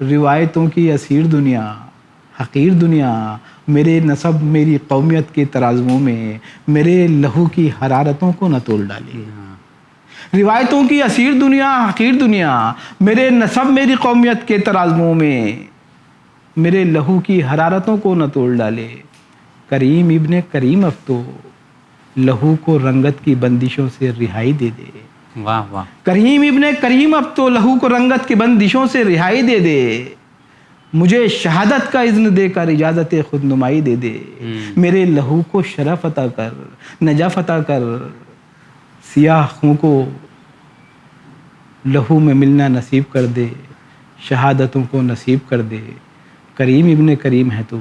روایتوں کی اسیر دنیا، حقیر دنیا، میرے نسب میری قومیت کے ترازوؤں میں میرے لہو کی حرارتوں کو نہ تول ڈالے۔ روایتوں کی اسیر دنیا، حقیر دنیا، میرے نسب میری قومیت کے ترازوؤں میں میرے لہو کی حرارتوں کو نہ تول ڈالے۔ کریم ابن کریم اب تو لہو کو رنگت کی بندشوں سے رہائی دے دے۔ واہ واہ، کریم ابن کریم اب تو لہو کو رنگت کی بندشوں سے رہائی دے دے، مجھے شہادت کا اذن دے کر اجازت خود نمائی دے دے، میرے لہو کو شرف عطا کر، نجف عطا کر، سیاہ خوں کو لہو میں ملنا نصیب کر دے، شہادتوں کو نصیب کر دے۔ کریم ابن کریم ہے تو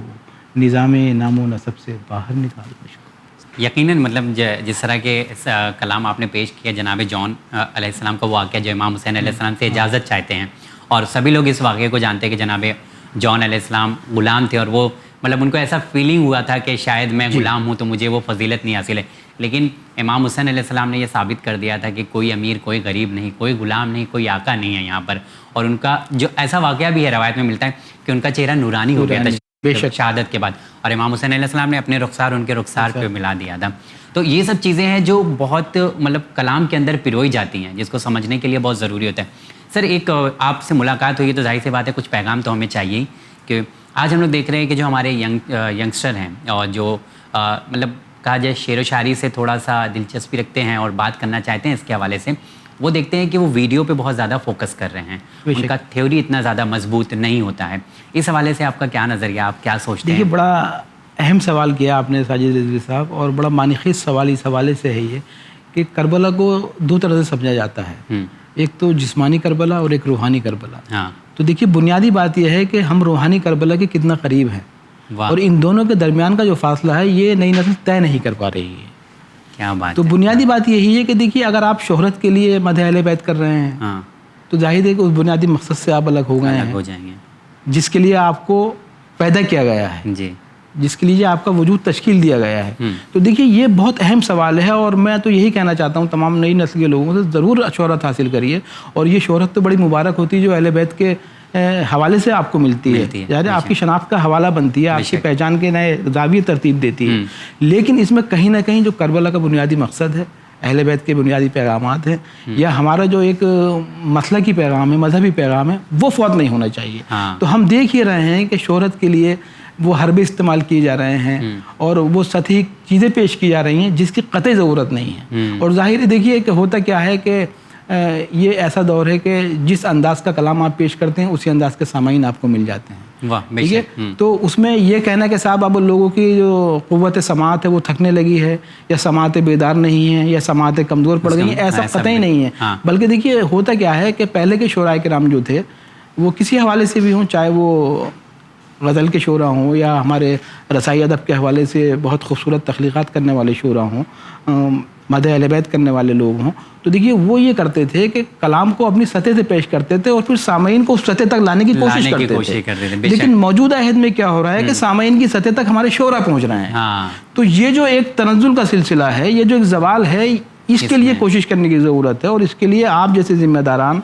نظام نام و نسب سے باہر نکال مجھ کو۔ یقیناً مطلب جس طرح کے کلام آپ نے پیش کیا جناب جون علیہ السلام کا واقعہ جو امام حسین علیہ السلام سے اجازت چاہتے ہیں، اور سبھی لوگ اس واقعے کو جانتے ہیں کہ جناب جون علیہ السلام غلام تھے، اور وہ مطلب ان کو ایسا فیلنگ ہوا تھا کہ شاید میں غلام ہوں تو مجھے وہ فضیلت نہیں حاصل ہے، لیکن امام حسین علیہ السلام نے یہ ثابت کر دیا تھا کہ کوئی امیر، کوئی غریب نہیں، کوئی غلام نہیں، کوئی آقا نہیں ہے یہاں پر۔ اور ان کا جو ایسا واقعہ بھی ہے روایت میں ملتا ہے کہ ان کا چہرہ نورانی ہو گیا تھا شہادت کے بعد، اور امام حسین علیہ السلام نے اپنے رخسار ان کے رخسار پہ ملا دیا تھا۔ تو یہ سب چیزیں ہیں جو بہت مطلب کلام کے اندر پروئی جاتی ہیں، جس کو سمجھنے کے لیے بہت ضروری ہوتا ہے۔ سر ایک آپ سے ملاقات ہوئی تو ظاہر سی بات ہے کچھ پیغام تو ہمیں چاہیے ہی، کہ آج ہم لوگ دیکھ رہے ہیں کہ جو ہمارے ینگسٹر ہیں اور جو مطلب کہا جائے شعر و شاعری سے تھوڑا سا دلچسپی رکھتے ہیں اور بات کرنا چاہتے ہیں اس کے حوالے سے، وہ دیکھتے ہیں کہ وہ ویڈیو پہ بہت زیادہ فوکس کر رہے ہیں، ان کا تھیوری اتنا زیادہ مضبوط نہیں ہوتا ہے۔ اس حوالے سے آپ کا کیا نظریہ، آپ کیا سوچتے ہیں؟ دیکھیے بڑا اہم سوال کیا آپ نے ساجد رضوی صاحب، اور بڑا معنی خیز سوال اس حوالے سے ہے یہ کہ کربلا کو دو طرح سے سمجھا جاتا ہے، ایک تو جسمانی کربلا اور ایک روحانی کربلا۔ ہاں، تو دیکھیے بنیادی بات یہ ہے کہ ہم روحانی کربلا کے کتنا قریب ہیں، اور ان دونوں کے درمیان کا جو فاصلہ ہے یہ نئی نسل طے نہیں کر پا رہی ہے۔ کیا بات تو بنیادی بات یہی ہے کہ دیکھیے اگر آپ شہرت کے لیے مدح اہل بیت کر رہے ہیں تو ظاہر ہے کہ اس بنیادی مقصد سے آپ الگ ہو گئے ہیں، ہو جائیں گے، جس کے لیے آپ کو پیدا کیا گیا ہے، جی، جس کے لیے آپ کا وجود تشکیل دیا گیا ہے۔ تو دیکھیے یہ بہت اہم سوال ہے، اور میں تو یہی کہنا چاہتا ہوں تمام نئی نسل کے لوگوں سے ضرور شہرت حاصل کریے، اور یہ شہرت تو بڑی مبارک ہوتی ہے جو اہل بیت کے حوالے سے آپ کو ملتی ہے، یعنی آپ کی شناخت کا حوالہ بنتی ہے، آپ کی پہچان کے نئے زاویے ترتیب دیتی ہے۔ لیکن اس میں کہیں نہ کہیں جو کربلا کا بنیادی مقصد ہے، اہل بیت کے بنیادی پیغامات ہیں، یا ہمارا جو ایک مسلکی پیغام ہے، مذہبی پیغام ہے، وہ فوت نہیں ہونا چاہیے۔ تو ہم دیکھ ہی رہے ہیں کہ شہرت کے لیے وہ حربے استعمال کیے جا رہے ہیں، اور وہ سطحی چیزیں پیش کی جا رہی ہیں جس کی قطعی ضرورت نہیں ہے۔ اور ظاہر دیکھیے کہ ہوتا کیا ہے کہ یہ ایسا دور ہے کہ جس انداز کا کلام آپ پیش کرتے ہیں اسی انداز کے سامعین آپ کو مل جاتے ہیں، ٹھیک ہے؟ تو اس میں یہ کہنا کہ صاحب اب لوگوں کی جو قوت سماعت ہے وہ تھکنے لگی ہے، یا سماعت بیدار نہیں ہے، یا سماعتیں کمزور پڑ گئی ہیں، ایسا قطعی نہیں ہے۔ بلکہ دیکھیے ہوتا کیا ہے کہ پہلے کے شعراء کرام جو تھے وہ کسی حوالے سے بھی ہوں، چاہے وہ غزل کے شعراء ہوں یا ہمارے رسائی ادب کے حوالے سے بہت خوبصورت تخلیقات کرنے والے شعراء ہوں، مدح اہل بیت کرنے والے لوگ ہوں، تو دیکھیے وہ یہ کرتے تھے کہ کلام کو اپنی سطح سے پیش کرتے تھے اور پھر سامعین کو اس سطح تک لانے کی کوشش کرتے تھے۔ لیکن موجودہ عہد میں کیا ہو رہا ہے کہ سامعین کی سطح تک ہمارے شعراء پہنچ رہے ہیں، تو یہ جو ایک تنزل کا سلسلہ ہے، یہ جو ایک زوال ہے، اس کے لیے کوشش کرنے کی ضرورت ہے، اور اس کے لیے آپ جیسے ذمہ داران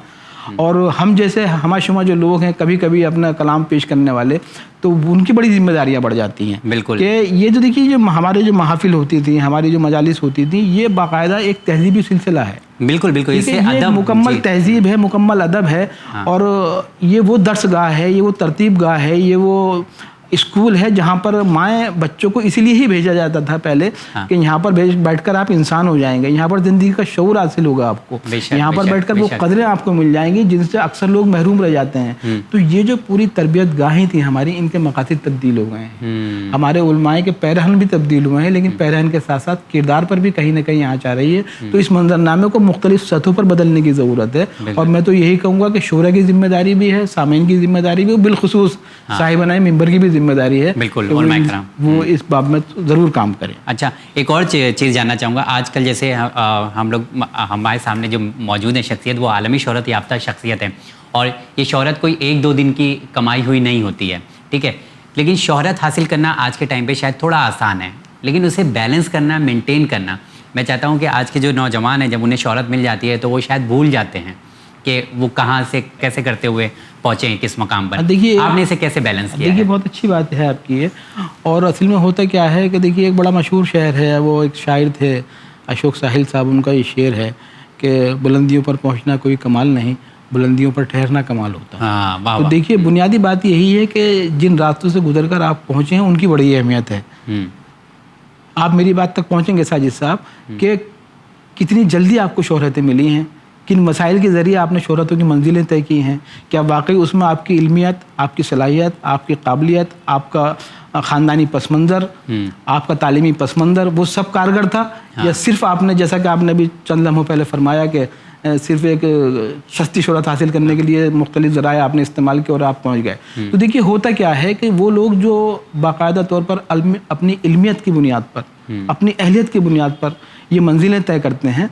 اور ہم جیسے ہمہ شمہ جو لوگ ہیں کبھی کبھی اپنا کلام پیش کرنے والے، تو ان کی بڑی ذمہ داریاں بڑھ جاتی ہیں۔ بالکل، کہ یہ جو دیکھیے جو ہمارے جو محافل ہوتی تھیں، ہماری جو مجالس ہوتی تھیں، یہ باقاعدہ ایک تہذیبی سلسلہ ہے۔ بالکل بالکل، اس سے یہ مکمل تہذیب ہے، مکمل ادب ہے، اور یہ وہ درس گاہ ہے، یہ وہ ترتیب گاہ ہے، یہ وہ اسکول ہے جہاں پر مائیں بچوں کو اسی لیے ہی بھیجا جاتا تھا پہلے کہ یہاں پر بیٹھ کر آپ انسان ہو جائیں گے، یہاں پر زندگی کا شعور حاصل ہوگا آپ کو، یہاں پر بیٹھ کر وہ قدریں آپ کو مل جائیں گی جن سے اکثر لوگ محروم رہ جاتے ہیں۔ تو یہ جو پوری تربیت گاہیں تھیں ہماری، ان کے مقاصد تبدیل ہو گئے ہیں، ہمارے علماء کے پیرہن بھی تبدیل ہوئے ہیں، لیکن پیرہن کے ساتھ ساتھ کردار پر بھی کہیں نہ کہیں آنچ آ رہی ہے۔ تو اس منظرنامے کو مختلف سطحوں پر بدلنے کی ضرورت ہے، اور میں تو یہی کہوں گا کہ شعراء کی ذمہ داری بھی ہے، سامعین کی ذمہ داری بھی ہے، بالخصوص صاحبانہ منبر کی بھی ذمہ داری ہے، وہ اس باب میں ضرور کام کریں۔ اچھا، ایک اور چیز جاننا چاہوں گا، آج کل جیسے ہم لوگ ہمارے سامنے جو موجود ہے شخصیت، وہ عالمی شہرت یافتہ شخصیت ہے، اور یہ شہرت کوئی ایک دو دن کی کمائی ہوئی نہیں ہوتی ہے، ٹھیک ہے؟ لیکن شہرت حاصل کرنا آج کے ٹائم پہ شاید تھوڑا آسان ہے، لیکن اسے بیلنس کرنا، مینٹین کرنا، میں چاہتا ہوں کہ آج کے جو نوجوان ہیں جب انہیں شہرت مل جاتی ہے تو وہ شاید بھول جاتے ہیں کہ وہ کہاں سے کیسے کرتے ہوئے پہنچے ہیں کس مقام پر؟ دیکھیے آپ نے اسے کیسے بیلنس کیا دیکھیے ہے؟ بہت اچھی بات ہے آپ کی یہ، اور اصل میں ہوتا کیا ہے کہ دیکھیے ایک بڑا مشہور شاعر ہے، وہ ایک شاعر تھے اشوک ساحل صاحب، ان کا یہ شعر ہے کہ بلندیوں پر پہنچنا کوئی کمال نہیں، بلندیوں پر ٹھہرنا کمال ہوتا ہے۔ ہاں واہ تو واہ۔ دیکھیے بنیادی بات یہی ہے کہ جن راستوں سے گزر کر آپ پہنچے ہیں ان کی بڑی اہمیت ہے۔ آپ میری بات تک پہنچیں گے ساجد صاحب کہ کتنی جلدی آپ کو شہرتیں ملی ہیں، کن مسائل کے ذریعے آپ نے شہرتوں کی منزلیں طے کی ہیں، کیا واقعی اس میں آپ کی علمیت، آپ کی صلاحیت، آپ کی قابلیت، آپ کا خاندانی پس منظر، آپ کا تعلیمی پس منظر وہ سب کارگر تھا، یا صرف آپ نے جیسا کہ آپ نے بھی چند لمحوں پہلے فرمایا کہ صرف ایک سستی شہرت حاصل کرنے کے لیے مختلف ذرائع آپ نے استعمال کیے اور آپ پہنچ گئے؟ تو دیکھیے ہوتا کیا ہے کہ وہ لوگ جو باقاعدہ طور پر اپنی علمیت کی بنیاد پر، اپنی اہلیت کی بنیاد پر یہ منزلیں طے کرتے ہیں،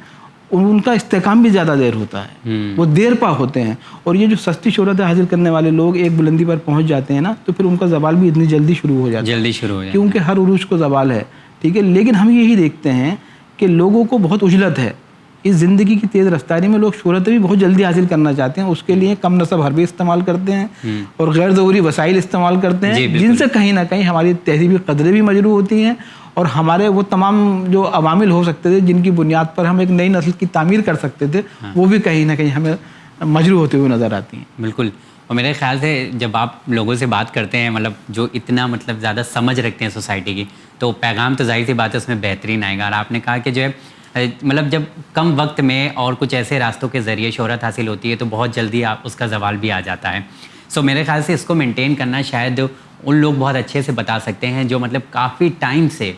ان کا استحکام بھی زیادہ دیر ہوتا ہے، وہ دیر پا ہوتے ہیں۔ اور یہ جو سستی شہرت حاصل کرنے والے لوگ ایک بلندی پر پہنچ جاتے ہیں نا، تو پھر ان کا زوال بھی اتنی جلدی شروع ہو جاتا ہے، جلدی شروع ہو جاتا ہے، کیونکہ ہر عروج کو زوال ہے، ٹھیک ہے۔ لیکن ہم یہی دیکھتے ہیں کہ لوگوں کو بہت عجلت ہے اس زندگی کی تیز رفتاری میں، لوگ شہرتیں بھی بہت جلدی حاصل کرنا چاہتے ہیں، اس کے لیے کم نصب حربے استعمال کرتے ہیں اور غیر ضروری وسائل استعمال کرتے ہیں، جن سے کہیں نہ کہیں ہماری تہذیبی قدریں بھی مجروح ہوتی ہیں، اور ہمارے وہ تمام جو عوامل ہو سکتے تھے جن کی بنیاد پر ہم ایک نئی نسل کی تعمیر کر سکتے تھے، وہ بھی کہیں نہ کہیں ہمیں مجروح ہوتے ہوئے نظر آتی ہیں۔ بالکل۔ اور میرے خیال سے جب آپ لوگوں سے بات کرتے ہیں، مطلب جو اتنا مطلب زیادہ سمجھ رکھتے ہیں سوسائٹی کی، تو پیغام تو ظاہر سی بات ہے اس میں بہترین آئے گا۔ اور آپ نے کہا کہ جو ہے مطلب جب کم وقت میں اور کچھ ایسے راستوں کے ذریعے شہرت حاصل ہوتی ہے تو بہت جلدی اس کا زوال بھی آ جاتا ہے۔ سو میرے خیال سے اس کو مینٹین کرنا شاید ان لوگ بہت اچھے سے بتا سکتے ہیں جو مطلب کافی ٹائم سے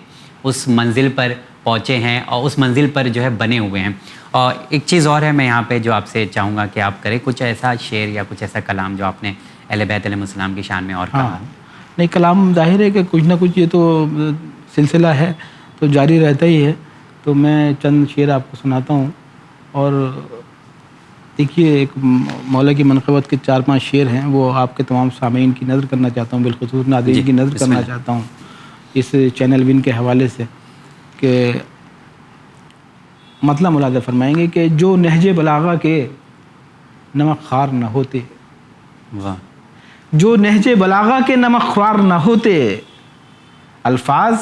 اس منزل پر پہنچے ہیں اور اس منزل پر جو ہے بنے ہوئے ہیں۔ اور ایک چیز اور ہے میں یہاں پہ جو آپ سے چاہوں گا کہ آپ کریں کچھ ایسا شعر یا کچھ ایسا کلام جو آپ نے اہل بیت علیہ السلام کی شان میں اور کہا۔ نہیں، کلام ظاہر ہے کہ کچھ نہ کچھ یہ تو سلسلہ ہے تو جاری رہتا ہی ہے، تو میں چند شعر آپ کو سناتا ہوں۔ اور دیکھیے ایک مولا کی منقبت کے 4-5 شعر ہیں، وہ آپ کے تمام سامعین کی نظر کرنا چاہتا ہوں، بالخصوص ناظرین کی نظر کرنا چاہتا ہوں اس چینل ون کے حوالے سے، کہ مطلب ملاحظہ فرمائیں گے کہ جو نہج بلاغہ کے نمک خوار نہ ہوتے، جو نہج بلاغہ کے نمک خوار نہ ہوتے، الفاظ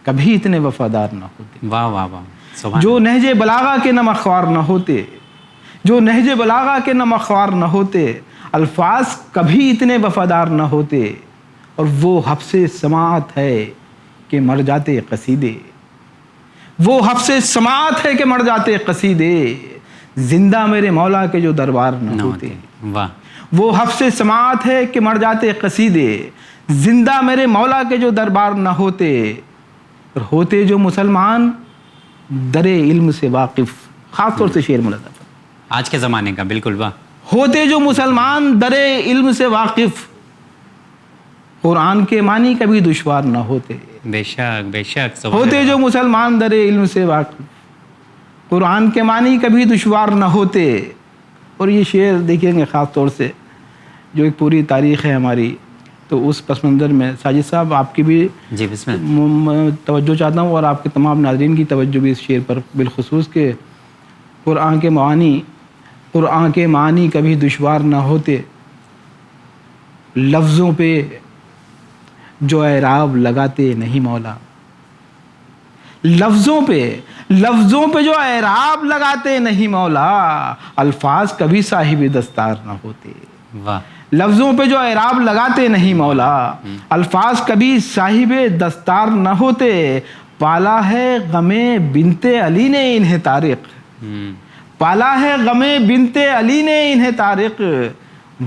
کبھی اتنے وفادار نہ ہوتے۔ واہ واہ واہ۔ جو نہج بلاغہ کے نمک خوار نہ ہوتے، جو نہج بلاغہ کے نمک خوار نہ ہوتے، الفاظ کبھی اتنے وفادار نہ ہوتے، اور وہ حبس سماعت ہے کہ مر جاتے قصیدے، وہ حبس سماعت ہے کہ مر جاتے قصیدے، زندہ میرے مولا کے جو دربار نہ ہوتے۔ وہ حبس سماعت ہے کہ مر جاتے قصیدے، زندہ میرے مولا کے جو دربار نہ ہوتے، اور ہوتے جو مسلمان در علم سے واقف، خاص طور سے شعر ملاحظہ آج کے زمانے کا، بالکل واہ۔ ہوتے جو مسلمان در علم سے واقف، قرآن کے معنی کبھی دشوار نہ ہوتے۔ بے شک بے شک۔ ہوتے جو مسلمان در علم سے واقف، قرآن کے معنی کبھی دشوار نہ ہوتے۔ اور یہ شعر دیکھیں گے خاص طور سے جو ایک پوری تاریخ ہے ہماری، تو اس پس منظر میں ساجد صاحب آپ کی بھی جی بسم اللہ توجہ چاہتا ہوں، اور آپ کے تمام ناظرین کی توجہ بھی اس شعر پر بالخصوص کہ قرآن کے معنی کبھی دشوار نہ ہوتے، لفظوں پہ جو اعراب لگاتے نہیں مولا، لفظوں پہ جو اعراب لگاتے نہیں مولا، الفاظ کبھی صاحب دستار نہ ہوتے۔ واہ۔ لفظوں پہ جو اعراب لگاتے نہیں مولا، الفاظ کبھی صاحب دستار نہ ہوتے، پالا ہے غم بنت علی نے انہیں طارق، پالا ہے غم بنت علی نے انہیں طارق،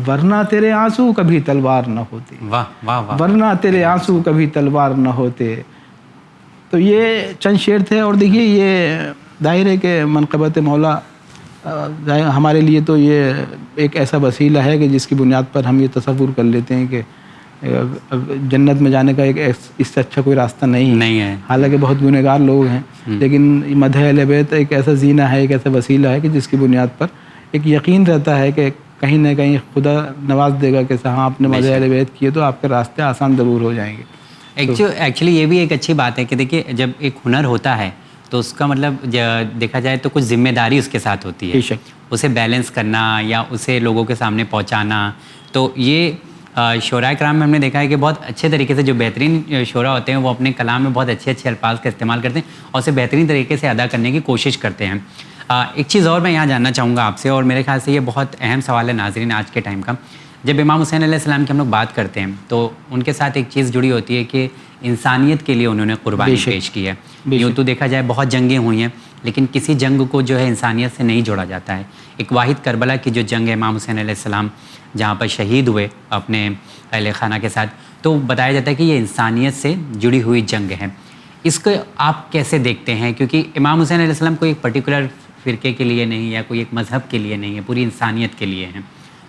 ورنہ تیرے آنسو کبھی تلوار نہ ہوتے، ورنہ تیرے آنسو کبھی تلوار نہ ہوتے۔ تو یہ چند شعر تھے، اور دیکھیے یہ ظاہر ہے کہ منقبت مولا ہمارے لیے تو یہ ایک ایسا وسیلہ ہے کہ جس کی بنیاد پر ہم یہ تصور کر لیتے ہیں کہ جنت میں جانے کا ایک اس سے اچھا کوئی راستہ نہیں ہے، حالانکہ بہت گنہگار لوگ ہیں، لیکن مدح اہل بیت ایک ایسا زینہ ہے، ایک ایسا وسیلہ ہے کہ جس کی بنیاد پر ایک یقین رہتا ہے کہ کہیں نہ کہیں خدا نواز دے گا کہ ہاں آپ نے مدح اہل بیت کیے تو آپ کے راستے آسان ضرور ہو جائیں گے۔ ایکچولی یہ بھی ایک اچھی بات ہے کہ دیکھیے جب ایک ہنر ہوتا ہے تو اس کا مطلب دیکھا جائے تو کچھ ذمہ داری اس کے ساتھ ہوتی ہے، بے شک اسے بیلنس کرنا یا اسے لوگوں کے سامنے پہنچانا. تو یہ شعراء کرام میں ہم نے دیکھا ہے کہ بہت اچھے طریقے سے جو بہترین شعراء ہوتے ہیں وہ اپنے کلام میں بہت اچھے اچھے الفاظ کا استعمال کرتے ہیں اور اسے بہترین طریقے سے ادا کرنے کی کوشش کرتے ہیں. ایک چیز اور میں یہاں جاننا چاہوں گا آپ سے، اور میرے خیال سے یہ بہت اہم سوال ہے ناظرین آج کے ٹائم کا. جب امام حسین علیہ السلام کی ہم لوگ بات کرتے ہیں تو ان کے ساتھ ایک چیز جڑی ہوتی ہے کہ انسانیت کے لیے انہوں نے قربانی پیش کی ہے. یوں تو دیکھا جائے بہت جنگیں ہوئی ہیں لیکن کسی جنگ کو جو ہے انسانیت سے نہیں جوڑا جاتا ہے. ایک واحد کربلا کی جو جنگ ہے امام حسین علیہ السلام جہاں پر شہید ہوئے اپنے اہل خانہ کے ساتھ، تو بتایا جاتا ہے کہ یہ انسانیت سے جڑی ہوئی جنگ ہے. اس کو آپ کیسے دیکھتے ہیں؟ کیونکہ امام حسین علیہ السلام کوئی ایک پرٹیکولر فرقے کے لیے نہیں یا کوئی ایک مذہب کے لیے نہیں ہے، پوری انسانیت کے لیے ہیں.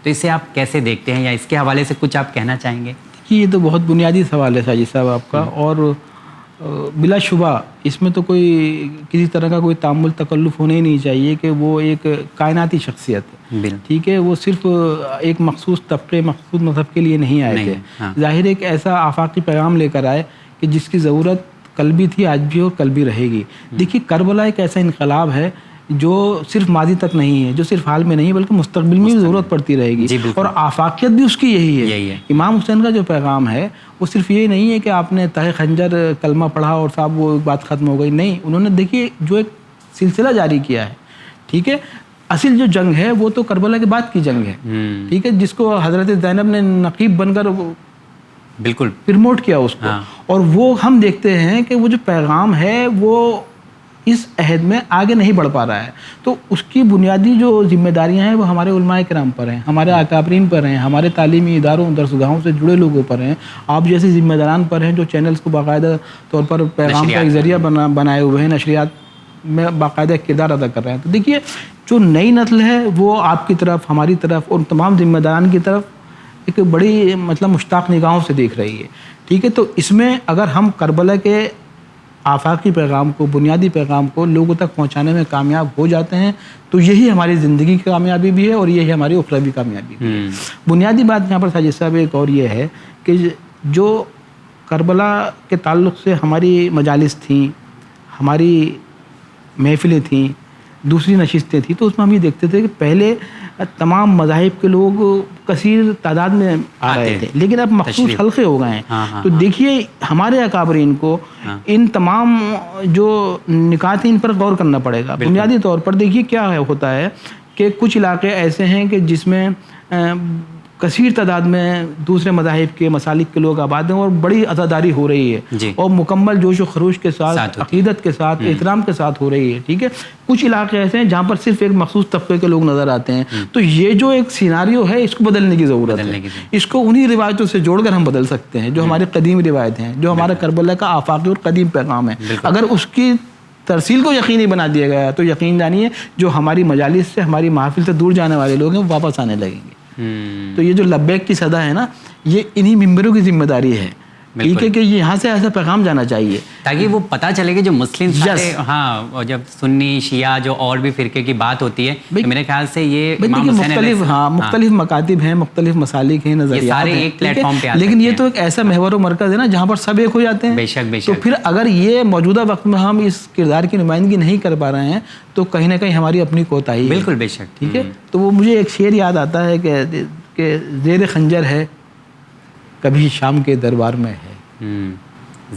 تو اسے آپ کیسے دیکھتے ہیں یا اس کے حوالے سے کچھ آپ کہنا چاہیں گے؟ یہ تو بہت بنیادی سوال ہے ساجد صاحب آپ کا، اور بلا شبہ اس میں تو کوئی کسی طرح کا کوئی تعامل تکلف ہونا ہی نہیں چاہیے کہ وہ ایک کائناتی شخصیت ہے، ٹھیک ہے، وہ صرف ایک مخصوص طبقے مخصوص مذہب کے لیے نہیں آئے تھے. ظاہر ہے ایک ایسا آفاقی پیغام لے کر آئے کہ جس کی ضرورت کل بھی تھی، آج بھی اور کل بھی رہے گی. دیکھیے کربلا ایک ایسا انقلاب ہے جو صرف ماضی تک نہیں ہے، جو صرف حال میں نہیں ہے بلکہ مستقبل میں بھی ضرورت پڑتی رہے گی، اور آفاقیت بھی اس کی یہی ہے. امام حسین کا جو پیغام ہے وہ صرف یہ نہیں ہے کہ آپ نے تہ خنجر کلمہ پڑھا اور صاحب وہ بات ختم ہو گئی، نہیں، انہوں نے دیکھیے جو ایک سلسلہ جاری کیا ہے، ٹھیک ہے. اصل جو جنگ ہے وہ تو کربلا کے بعد کی جنگ ہے، ٹھیک ہے، جس کو حضرت زینب نے نقیب بن کر بالکل پرموٹ کیا اس کو. اور وہ ہم دیکھتے ہیں کہ وہ جو پیغام ہے وہ اس عہد میں آگے نہیں بڑھ پا رہا ہے. تو اس کی بنیادی جو ذمہ داریاں ہیں وہ ہمارے علماء کرام پر ہیں، ہمارے اکابرین پر ہیں، ہمارے تعلیمی اداروں درسگاہوں سے جڑے لوگوں پر ہیں، آپ جیسے ذمہ داران پر ہیں جو چینلز کو باقاعدہ طور پر پیغام کا ایک ذریعہ بنائے ہوئے ہیں، نشریات میں باقاعدہ کردار ادا کر رہے ہیں. تو دیکھیے جو نئی نسل ہے وہ آپ کی طرف، ہماری طرف اور تمام ذمہ داران کی طرف ایک بڑی مشتاق نگاہوں سے دیکھ رہی ہے، ٹھیک ہے. تو اس میں اگر ہم کربلا کے آفاقی پیغام کو، بنیادی پیغام کو لوگوں تک پہنچانے میں کامیاب ہو جاتے ہیں تو یہی ہماری زندگی کی کامیابی بھی ہے اور یہی ہماری اخروی کامیابی بھی ہے. بنیادی بات یہاں پر ساجد صاحب ایک اور یہ ہے کہ جو کربلا کے تعلق سے ہماری مجالس تھیں، ہماری محفلیں تھیں، دوسری نشستیں تھیں، تو اس میں ہم یہ دیکھتے تھے کہ پہلے تمام مذاہب کے لوگ کثیر تعداد میں آ رہے تھے لیکن اب مخصوص حلقے ہو گئے ہیں. تو دیکھیے ہمارے اکابرین کو ان تمام جو نکات ہیں ان پر غور کرنا پڑے گا. بنیادی طور پر دیکھیے کیا ہوتا ہے کہ کچھ علاقے ایسے ہیں کہ جس میں کثیر تعداد میں دوسرے مذاہب کے مسالک کے لوگ آباد ہیں اور بڑی عزاداری ہو رہی ہے اور مکمل جوش و خروش کے ساتھ، عقیدت کے ساتھ، احترام کے ساتھ ہو رہی ہے، ٹھیک ہے. کچھ علاقے ایسے ہیں جہاں پر صرف ایک مخصوص طبقے کے لوگ نظر آتے ہیں. تو یہ جو ایک سیناریو ہے اس کو بدلنے کی ضرورت ہے. اس کو انہی روایتوں سے جوڑ کر ہم بدل سکتے ہیں جو ہماری قدیم روایت ہیں، جو ہمارا کربلا کا آفاقی اور قدیم پیغام ہے. اگر اس کی ترسیل کو یقینی بنا دیا گیا تو یقین جانیے جو ہماری مجالس سے، ہماری محافل سے دور جانے والے لوگ ہیں وہ واپس آنے لگیں گے. تو یہ جو لبیک کی صدا ہے نا، یہ انہی ممبروں کی ذمہ داری ہے، ٹھیک ہے، کہ یہاں سے ایسا پیغام جانا چاہیے تاکہ وہ پتہ چلے کہ جو مسلم ہاں جب سنی شیعہ جو اور بھی فرقے کی بات ہوتی ہے تو میرے خیال سے یہ مختلف مکاتب ہیں، مختلف مسالک ہیں، نظریات ہیں، ایک پلیٹ فارم پہ، لیکن یہ تو ایک ایسا محور و مرکز ہے نا جہاں پر سب ایک ہو جاتے ہیں. بے شک تو پھر اگر یہ موجودہ وقت میں ہم اس کردار کی نمائندگی نہیں کر پا رہے ہیں تو کہیں نہ کہیں ہماری اپنی کوتاہی ہے. بالکل بے شک، ٹھیک ہے. تو وہ مجھے ایک شعر یاد آتا ہے کہ زیر خنجر ہے کبھی شام کے دربار میں ہے.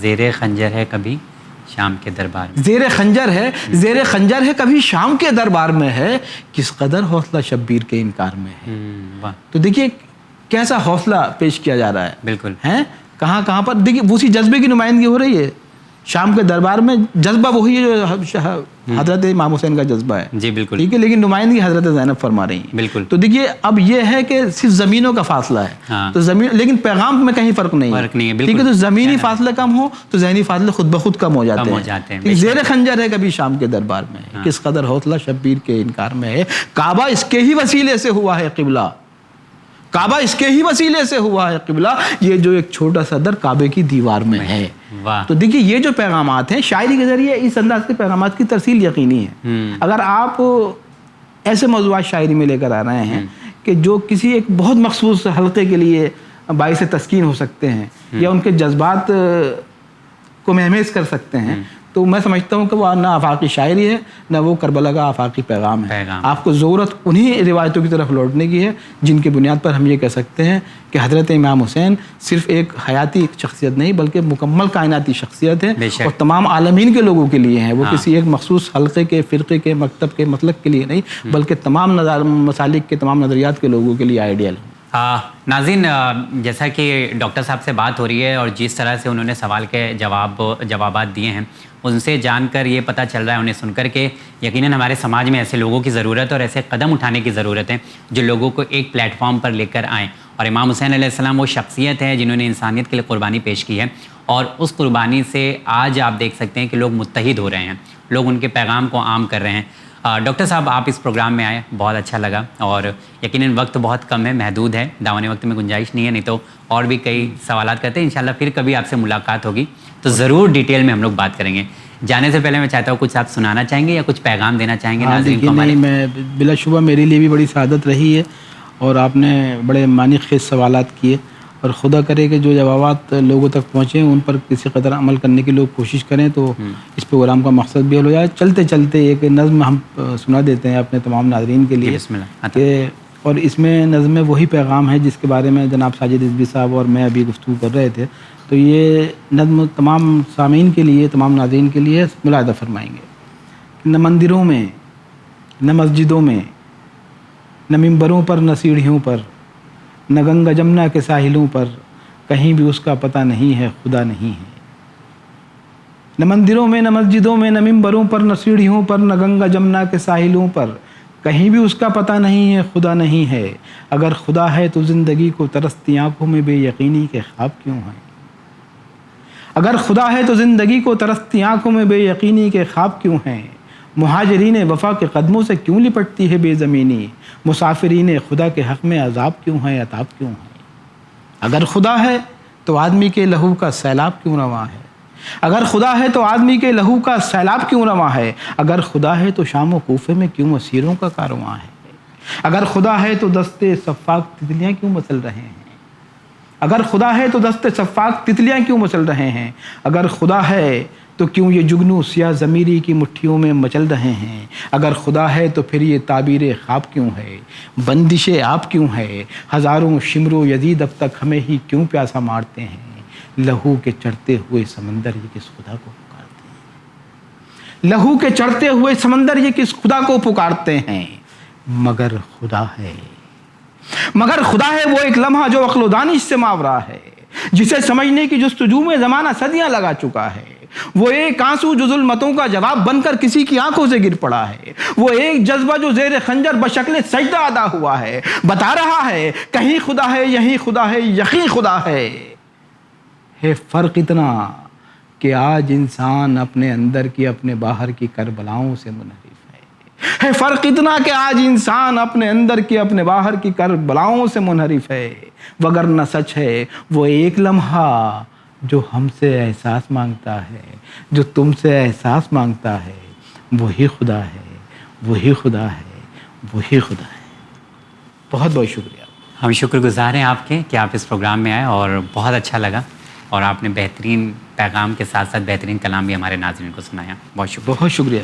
زیر خنجر ہے کبھی شام کے دربار میں، زیر خنجر ہے کبھی شام کے دربار میں ہے، کس قدر حوصلہ شبیر کے انکار میں ہے. تو دیکھیے کیسا حوصلہ پیش کیا جا رہا ہے. بالکل ہیں کہاں پر دیکھیے اسی جذبے کی نمائندگی ہو رہی ہے. شام کے دربار میں جذبہ وہی ہے جو حضرت امام حسین کا جذبہ ہے، جی بالکل، ٹھیک ہے، لیکن نمائندگی حضرت زینب فرما رہی ہیں. بالکل. تو دیکھیے اب یہ ہے کہ صرف زمینوں کا فاصلہ ہے، تو زمین، لیکن پیغام میں کہیں فرق نہیں ہے، ٹھیک ہے. تو زمینی فاصلہ کم ہو تو ذہنی فاصلے خود بخود کم ہو جاتے ہیں. زیر خنجر ہے کبھی شام کے دربار میں ہے، کس قدر حوصلہ شبیر کے انکار میں ہے. کعبہ اس کے ہی وسیلے سے ہوا ہے قبلہ، کعبہ اس کے ہی وسیلے سے ہوا ہے قبلہ، یہ جو ایک چھوٹا سا در کعبے کی دیوار میں ہے. تو دیکھیے یہ جو پیغامات ہیں شاعری کے ذریعے اس انداز کے پیغامات کی ترسیل یقینی ہے. اگر آپ ایسے موضوعات شاعری میں لے کر آ رہے ہیں کہ جو کسی ایک بہت مخصوص حلقے کے لیے باعث تسکین ہو سکتے ہیں یا ان کے جذبات کو مہمیز کر سکتے ہیں، تو میں سمجھتا ہوں کہ وہ نہ آفاقی شاعری ہے نہ وہ کربلا کا آفاقی پیغام ہے. آپ کو ضرورت انہی روایتوں کی طرف لوٹنے کی ہے جن کی بنیاد پر ہم یہ کہہ سکتے ہیں کہ حضرت امام حسین صرف ایک حیاتی شخصیت نہیں بلکہ مکمل کائناتی شخصیت ہے اور تمام عالمین کے لوگوں کے لیے ہیں. وہ کسی ایک مخصوص حلقے کے، فرقے کے، مکتب کے، مسلک کے لیے نہیں بلکہ تمام مسالک کے، تمام نظریات کے لوگوں کے لیے آئیڈیل ہے. ناظرین، جیسا کہ ڈاکٹر صاحب سے بات ہو رہی ہے اور جس طرح سے انہوں نے سوال کے جوابات دیے ہیں ان سے جان کر یہ پتہ چل رہا ہے، انہیں سن کر کہ یقیناً ہمارے سماج میں ایسے لوگوں کی ضرورت اور ایسے قدم اٹھانے کی ضرورت ہے جو لوگوں کو ایک پلیٹ فارم پر لے کر آئیں. اور امام حسین علیہ السلام وہ شخصیت ہے جنہوں نے انسانیت کے لیے قربانی پیش کی ہے اور اس قربانی سے آج آپ دیکھ سکتے ہیں کہ لوگ متحد ہو رہے ہیں، لوگ ان کے پیغام کو عام کر رہے ہیں. ڈاکٹر صاحب، آپ اس پروگرام میں آئے، بہت اچھا لگا اور یقیناً وقت بہت کم ہے، محدود ہے، داوان وقت میں گنجائش نہیں ہے، نہیں تو اور بھی کئی سوالات کرتے ہیں. انشاءاللہ پھر کبھی آپ سے ملاقات ہوگی تو ضرور ڈیٹیل میں ہم لوگ بات کریں گے. جانے سے پہلے میں چاہتا ہوں کچھ آپ سنانا چاہیں گے یا کچھ پیغام دینا چاہیں گے ناظرین کو ہمارے؟ میں بلا شبہ میرے لیے بھی بڑی سعادت رہی ہے اور آپ نے بڑے معنی خیز سوالات کیے اور خدا کرے کہ جو جوابات لوگوں تک پہنچے ان پر کسی قدر عمل کرنے کی لوگ کوشش کریں تو اس پروگرام کا مقصد بھی حل ہو جائے. چلتے چلتے ایک نظم ہم سنا دیتے ہیں اپنے تمام ناظرین کے لیے. بسم اللہ. کہ اور اس میں نظم میں وہی پیغام ہے جس کے بارے میں جناب ساجد رضوی صاحب اور میں ابھی گفتگو کر رہے تھے. تو یہ نظم تمام سامعین کے لیے، تمام ناظرین کے لیے ملاحظہ فرمائیں گے. نہ مندروں میں، نہ مسجدوں میں، نہ ممبروں پر، نہ سیڑھیوں پر، نہ گنگا جمنا کے ساحلوں پر، کہیں بھی اس کا پتہ نہیں ہے، خدا نہیں ہے. نہ مندروں میں، نہ مسجدوں میں، نہ ممبروں پر، نہ سیڑھیوں پر، نہ گنگا جمنا کے ساحلوں پر، کہیں بھی اس کا پتہ نہیں ہے، خدا نہیں ہے. اگر خدا ہے تو زندگی کو ترستی آنکھوں میں بے یقینی کے خواب کیوں ہیں؟ اگر خدا ہے تو زندگی کو ترستی آنکھوں میں بے یقینی کے خواب کیوں ہیں؟ مہاجرین وفا کے قدموں سے کیوں لپٹتی ہے بے زمینی؟ مسافرین خدا کے حق میں عذاب کیوں ہیں، عطاب کیوں ہیں؟ اگر خدا ہے تو آدمی کے لہو کا سیلاب کیوں رواں ہے؟ اگر خدا ہے تو آدمی کے لہو کا سیلاب کیوں رواں ہے؟ اگر خدا ہے تو شام و کوفے میں کیوں اسیروں کا کارواں ہے؟ اگر خدا ہے تو دستے صفاق تتلیاں کیوں مچل رہے ہیں؟ اگر خدا ہے تو دستے صفاق تتلیاں کیوں مچل رہے ہیں؟ اگر خدا ہے تو کیوں یہ جگنو سیاہ ضمیری کی مٹھیوں میں مچل رہے ہیں؟ اگر خدا ہے تو پھر یہ تعبیر خواب کیوں ہے؟ بندش آپ کیوں ہے؟ ہزاروں شمر و یزید اب تک ہمیں ہی کیوں پیاسا مارتے ہیں؟ لہو کے چڑھتے ہوئے سمندر یہ کس خدا کو پکارتے ہیں؟ لہو کے چڑھتے ہوئے سمندر یہ کس خدا کو پکارتے ہیں؟ مگر خدا ہے، مگر خدا ہے وہ ایک لمحہ جو عقل و دانش سے ماورا ہے، جسے سمجھنے کی جستجو میں زمانہ صدیاں لگا چکا ہے. وہ ایک آنسو جو ظلمتوں کا جواب بن کر کسی کی آنکھوں سے گر پڑا ہے. وہ ایک جذبہ جو زیر خنجر بشکل سجدہ ادا ہوا ہے، بتا رہا ہے کہیں خدا ہے، یہیں خدا ہے، یقین خدا ہے. ہے فرق اتنا کہ آج انسان اپنے اندر کی، اپنے باہر کی کربلاؤں سے منحرف ہے. فرق اتنا کہ آج انسان اپنے اندر کی، اپنے باہر کی کربلاؤں سے منحرف ہے. وگرنہ سچ ہے وہ ایک لمحہ جو ہم سے احساس مانگتا ہے، جو تم سے احساس مانگتا ہے، وہی خدا ہے، وہی خدا ہے، وہی خدا ہے. بہت بہت شکریہ. ہم شکر گزار ہیں آپ کے کہ آپ اس پروگرام میں آئے اور بہت اچھا لگا اور آپ نے بہترین پیغام کے ساتھ ساتھ بہترین کلام بھی ہمارے ناظرین کو سنایا. بہت شکریہ. بہت شکریہ.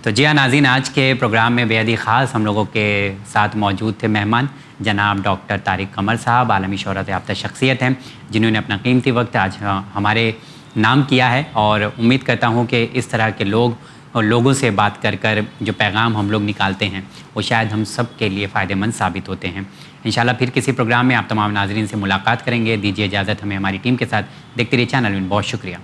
تو جی ہاں ناظرین، آج کے پروگرام میں بے حد ہی خاص ہم لوگوں کے ساتھ موجود تھے مہمان جناب ڈاکٹر طارق قمر صاحب، عالمی شہرت یافتہ شخصیت ہیں جنہوں نے اپنا قیمتی وقت آج ہمارے نام کیا ہے اور امید کرتا ہوں کہ اس طرح کے لوگ اور لوگوں سے بات کر کر جو پیغام ہم لوگ نکالتے ہیں وہ شاید ہم سب کے لیے فائدہ مند ثابت ہوتے ہیں. انشاءاللہ پھر کسی پروگرام میں آپ تمام ناظرین سے ملاقات کریں گے. دیجیے اجازت ہمیں ہماری ٹیم کے ساتھ. دیکھتے رہیے چینل میں. بہت شکریہ.